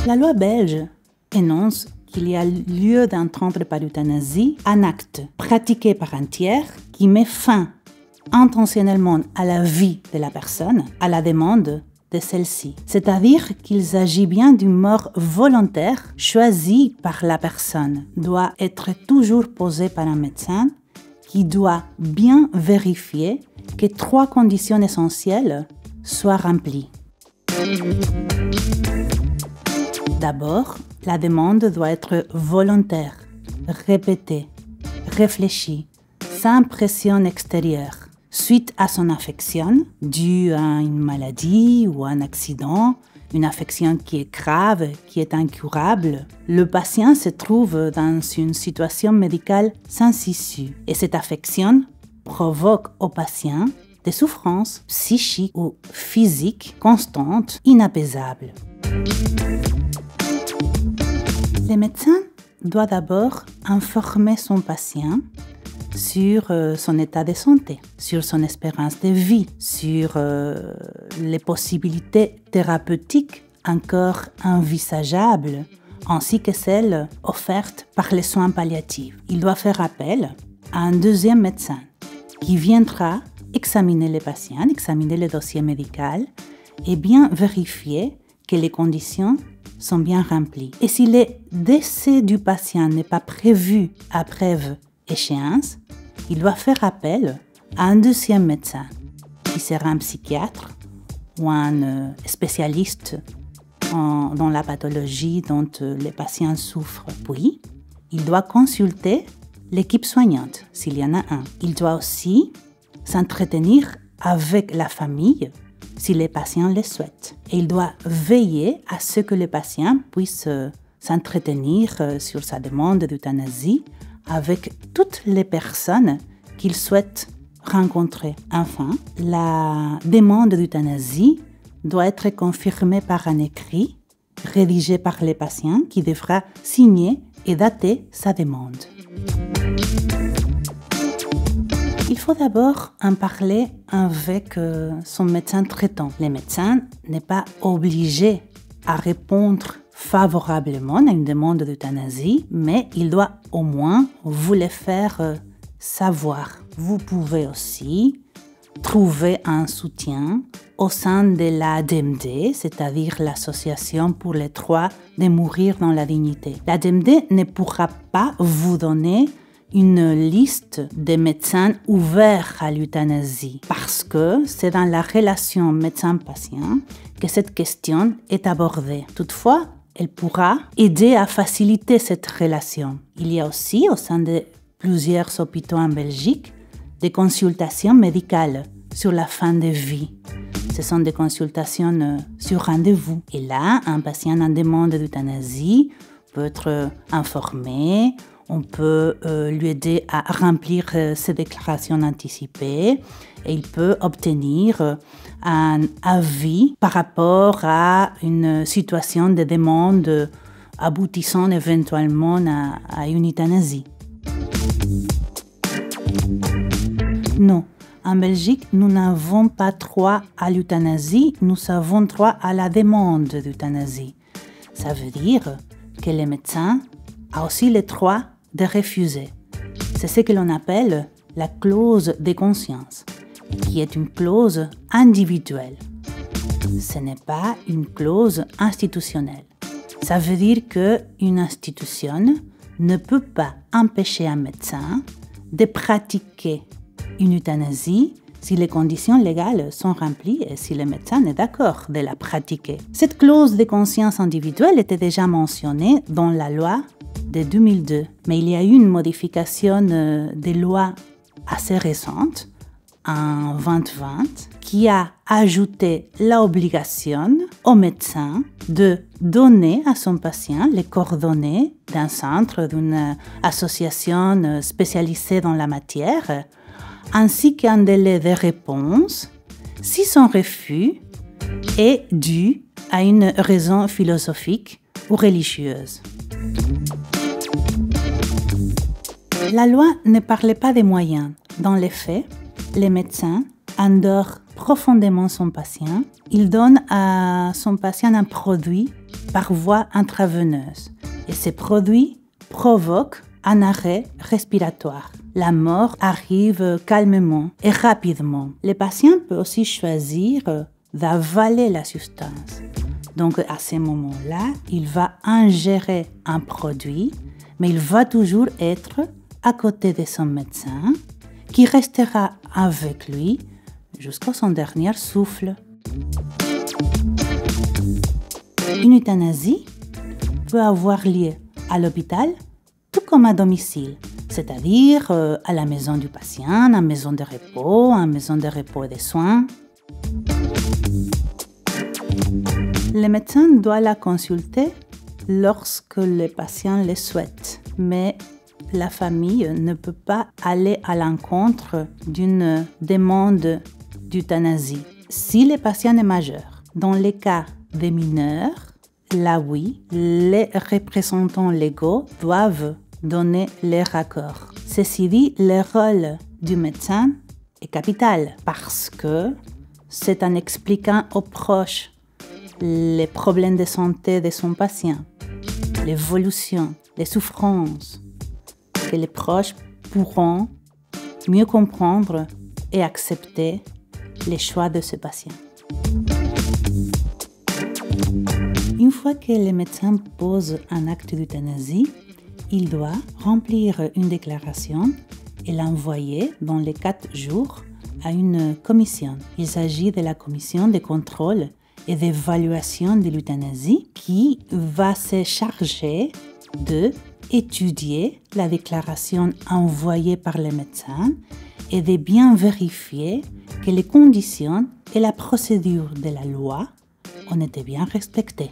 La loi belge énonce qu'il y a lieu d'entendre par euthanasie un acte pratiqué par un tiers qui met fin intentionnellement à la vie de la personne, à la demande de celle-ci. C'est-à-dire qu'il s'agit bien d'une mort volontaire choisie par la personne, doit être toujours posée par un médecin qui doit bien vérifier que 3 conditions essentielles soient remplies. D'abord, la demande doit être volontaire, répétée, réfléchie, sans pression extérieure, suite à son affection, due à une maladie ou un accident, une affection qui est grave, qui est incurable. Le patient se trouve dans une situation médicale sans issue et cette affection provoque au patient des souffrances psychiques ou physiques constantes, inapaisables. Le médecin doit d'abord informer son patient sur son état de santé, sur son espérance de vie, sur les possibilités thérapeutiques encore envisageables, ainsi que celles offertes par les soins palliatifs. Il doit faire appel à un deuxième médecin qui viendra examiner le patient, examiner le dossier médical et bien vérifier que les conditions sont bien remplies. Et si le décès du patient n'est pas prévu à brève échéance, il doit faire appel à un deuxième médecin, qui sera un psychiatre ou un spécialiste dans la pathologie dont les patients souffrent. Puis, il doit consulter l'équipe soignante, s'il y en a un. Il doit aussi s'entretenir avec la famille, si les patients le souhaitent. Et il doit veiller à ce que le patient puisse s'entretenir sur sa demande d'euthanasie avec toutes les personnes qu'il souhaite rencontrer. Enfin, la demande d'euthanasie doit être confirmée par un écrit rédigé par le patient qui devra signer et dater sa demande. Il faut d'abord en parler avec son médecin traitant. Le médecin n'est pas obligé à répondre favorablement à une demande d'euthanasie, mais il doit au moins vous le faire savoir. Vous pouvez aussi trouver un soutien au sein de la DMD, c'est-à-dire l'Association pour les droits de mourir dans la dignité. La DMD ne pourra pas vous donner une liste de médecins ouverts à l'euthanasie parce que c'est dans la relation médecin-patient que cette question est abordée. Toutefois, elle pourra aider à faciliter cette relation. Il y a aussi, au sein de plusieurs hôpitaux en Belgique, des consultations médicales sur la fin de vie. Ce sont des consultations sur rendez-vous. Et là, un patient en demande d'euthanasie peut être informé. On peut lui aider à remplir ses déclarations anticipées et il peut obtenir un avis par rapport à une situation de demande aboutissant éventuellement à une euthanasie. Non, en Belgique, nous n'avons pas droit à l'euthanasie, nous avons droit à la demande d'euthanasie. Ça veut dire que le médecin a aussi le droit de refuser. C'est ce que l'on appelle la clause de conscience, qui est une clause individuelle. Ce n'est pas une clause institutionnelle. Ça veut dire qu'une institution ne peut pas empêcher un médecin de pratiquer une euthanasie si les conditions légales sont remplies et si le médecin est d'accord de la pratiquer. Cette clause de conscience individuelle était déjà mentionnée dans la loi de 2002. Mais il y a eu une modification des lois assez récente, en 2020, qui a ajouté l'obligation au médecin de donner à son patient les coordonnées d'un centre, d'une association spécialisée dans la matière, ainsi qu'un délai de réponse si son refus est dû à une raison philosophique ou religieuse. La loi ne parlait pas des moyens. Dans les faits, les médecins endorment profondément son patient. Ils donnent à son patient un produit par voie intraveineuse. Et ces produits provoquent un arrêt respiratoire. La mort arrive calmement et rapidement. Le patient peut aussi choisir d'avaler la substance. Donc à ce moment-là, il va ingérer un produit, mais il va toujours être à côté de son médecin, qui restera avec lui jusqu'à son dernier souffle. Une euthanasie peut avoir lieu à l'hôpital, tout comme à domicile, c'est-à-dire à la maison du patient, à maison de repos et de soins. Le médecin doit la consulter lorsque le patient le souhaite, mais la famille ne peut pas aller à l'encontre d'une demande d'euthanasie si le patient est majeur. Dans les cas des mineurs, là oui, les représentants légaux doivent donner leur accord. Ceci dit, le rôle du médecin est capital parce que c'est en expliquant aux proches les problèmes de santé de son patient, l'évolution, les souffrances, que les proches pourront mieux comprendre et accepter les choix de ce patient. Une fois que le médecin pose un acte d'euthanasie, il doit remplir une déclaration et l'envoyer dans les 4 jours à une commission. Il s'agit de la commission de contrôle et d'évaluation de l'euthanasie qui va se charger d'étudier la déclaration envoyée par le médecin et de bien vérifier que les conditions et la procédure de la loi ont été bien respectées.